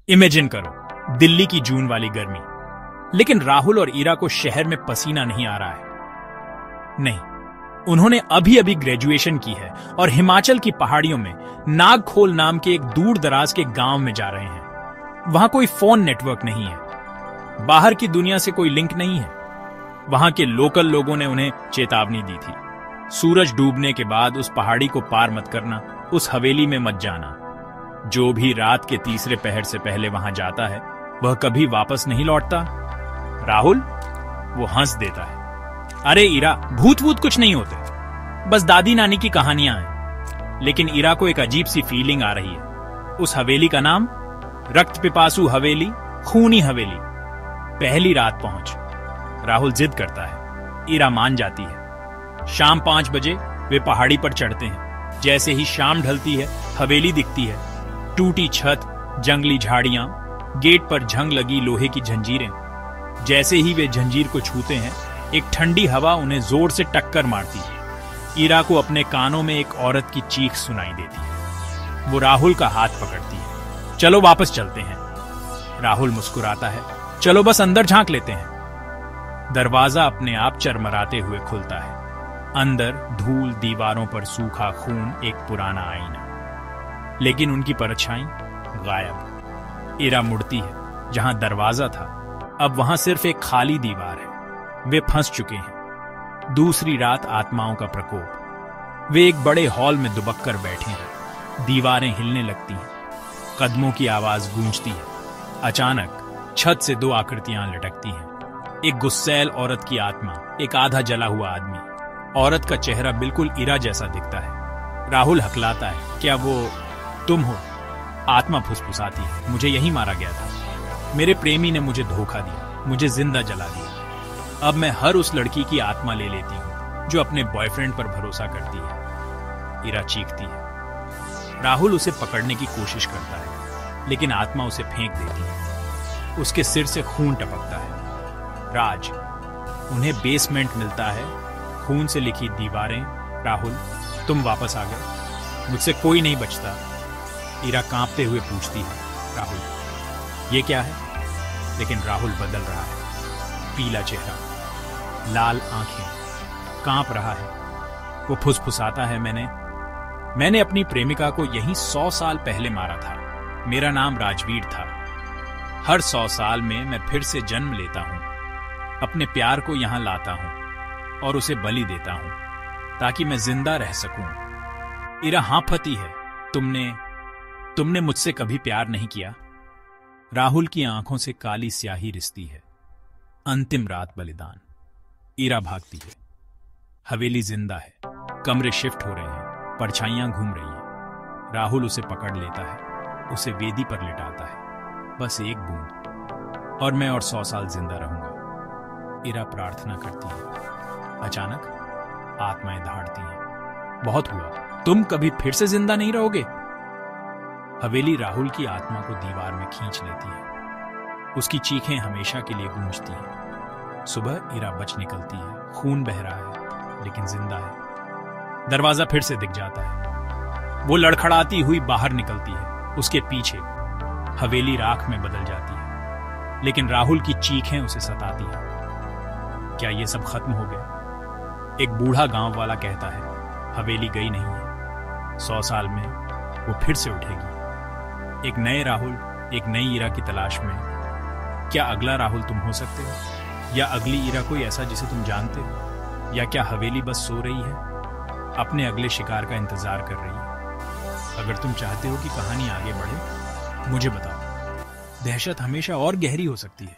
Imagine करो दिल्ली की जून वाली गर्मी, लेकिन राहुल और ईरा को शहर में पसीना नहीं आ रहा है। नहीं, उन्होंने अभी अभी ग्रेजुएशन की है और हिमाचल की पहाड़ियों में नागखोल नाम के एक दूर दराज के गांव में जा रहे हैं। वहां कोई फोन नेटवर्क नहीं है, बाहर की दुनिया से कोई लिंक नहीं है। वहां के लोकल लोगों ने उन्हें चेतावनी दी थी, सूरज डूबने के बाद उस पहाड़ी को पार मत करना, उस हवेली में मत जाना। जो भी रात के तीसरे पहर से पहले वहां जाता है वह कभी वापस नहीं लौटता। राहुल वो हंस देता है, अरे ईरा, भूत वूत कुछ नहीं होते, बस दादी नानी की कहानियां हैं। लेकिन ईरा को एक अजीब सी फीलिंग आ रही है। उस हवेली का नाम रक्त पिपासु हवेली, खूनी हवेली। पहली रात पहुंच राहुल जिद करता है, ईरा मान जाती है। शाम 5 बजे वे पहाड़ी पर चढ़ते हैं। जैसे ही शाम ढलती है हवेली दिखती है, टूटी छत, जंगली झाड़ियां, गेट पर झंग लगी लोहे की जंजीरें। जैसे ही वे जंजीर को छूते हैं एक ठंडी हवा उन्हें जोर से टक्कर मारती है। ईरा को अपने कानों में एक औरत की चीख सुनाई देती है। वो राहुल का हाथ पकड़ती है, चलो वापस चलते हैं। राहुल मुस्कुराता है, चलो बस अंदर झांक लेते हैं। दरवाजा अपने आप चरमराते हुए खुलता है। अंदर धूल, दीवारों पर सूखा खून, एक पुराना आईना, लेकिन उनकी परछाई गायब। ईरा मुड़ती है, जहां दरवाजा था अब वहां सिर्फ एक खाली दीवार है। वे फंस चुके हैं। दूसरी रात आत्माओं का प्रकोप। वे एक बड़े हॉल में दुबक कर बैठे हैं। दीवारें हिलने लगती हैं, कदमों की आवाज गूंजती है। अचानक छत से 2 आकृतियां लटकती हैं। एक गुस्सैल औरत की आत्मा, एक आधा जला हुआ आदमी। औरत का चेहरा बिल्कुल ईरा जैसा दिखता है। राहुल हकलाता है, क्या वो तुम हो? आत्मा फुसफुसाती है, मुझे यही मारा गया था। मेरे प्रेमी ने मुझे धोखा दिया, मुझे जिंदा जला दिया। अब मैं हर उस लड़की की आत्मा ले लेती हूँ जो अपने बॉयफ्रेंड पर भरोसा करती है। ईरा चीखती है। राहुल उसे पकड़ने की कोशिश करता है, लेकिन आत्मा उसे फेंक देती है। उसके सिर से खून टपकता है। राज, उन्हें बेसमेंट मिलता है, खून से लिखी दीवारें। राहुल, तुम वापस आ गए, मुझसे कोई नहीं बचता। ईरा कांपते हुए पूछती है, राहुल ये क्या है? लेकिन राहुल बदल रहा है। पीला चेहरा, लाल आंखें, कांप रहा है। वो फुसफुसाता है, मैंने अपनी प्रेमिका को यहीं 100 साल पहले मारा था। मेरा नाम राजवीर था। हर 100 साल में मैं फिर से जन्म लेता हूं, अपने प्यार को यहां लाता हूं और उसे बलि देता हूं ताकि मैं जिंदा रह सकूं। ईरा हाँफती है, तुमने मुझसे कभी प्यार नहीं किया? राहुल की आंखों से काली स्याही रिसती है। अंतिम रात बलिदान। ईरा भागती है। हवेली जिंदा है, कमरे शिफ्ट हो रहे हैं, परछाइयां घूम रही हैं। राहुल उसे पकड़ लेता है, उसे वेदी पर लिटाता है। बस एक बूंद और मैं और 100 साल जिंदा रहूंगा। ईरा प्रार्थना करती है। अचानक आत्माएं दहाड़ती हैं, बहुत हुआ, तुम कभी फिर से जिंदा नहीं रहोगे। हवेली राहुल की आत्मा को दीवार में खींच लेती है। उसकी चीखें हमेशा के लिए गूंजती हैं। सुबह ईरा बच निकलती है, खून बह रहा है लेकिन जिंदा है। दरवाजा फिर से दिख जाता है। वो लड़खड़ाती हुई बाहर निकलती है। उसके पीछे हवेली राख में बदल जाती है, लेकिन राहुल की चीखें उसे सताती हैं। क्या ये सब खत्म हो गया? एक बूढ़ा गांव वाला कहता है, हवेली गई नहीं है, 100 साल में वो फिर से उठेगी। एक नए राहुल, एक नई ईरा की तलाश में। क्या अगला राहुल तुम हो सकते हो? या अगली ईरा कोई ऐसा जिसे तुम जानते हो? या क्या हवेली बस सो रही है, अपने अगले शिकार का इंतजार कर रही है? अगर तुम चाहते हो कि कहानी आगे बढ़े, मुझे बताओ। दहशत हमेशा और गहरी हो सकती है।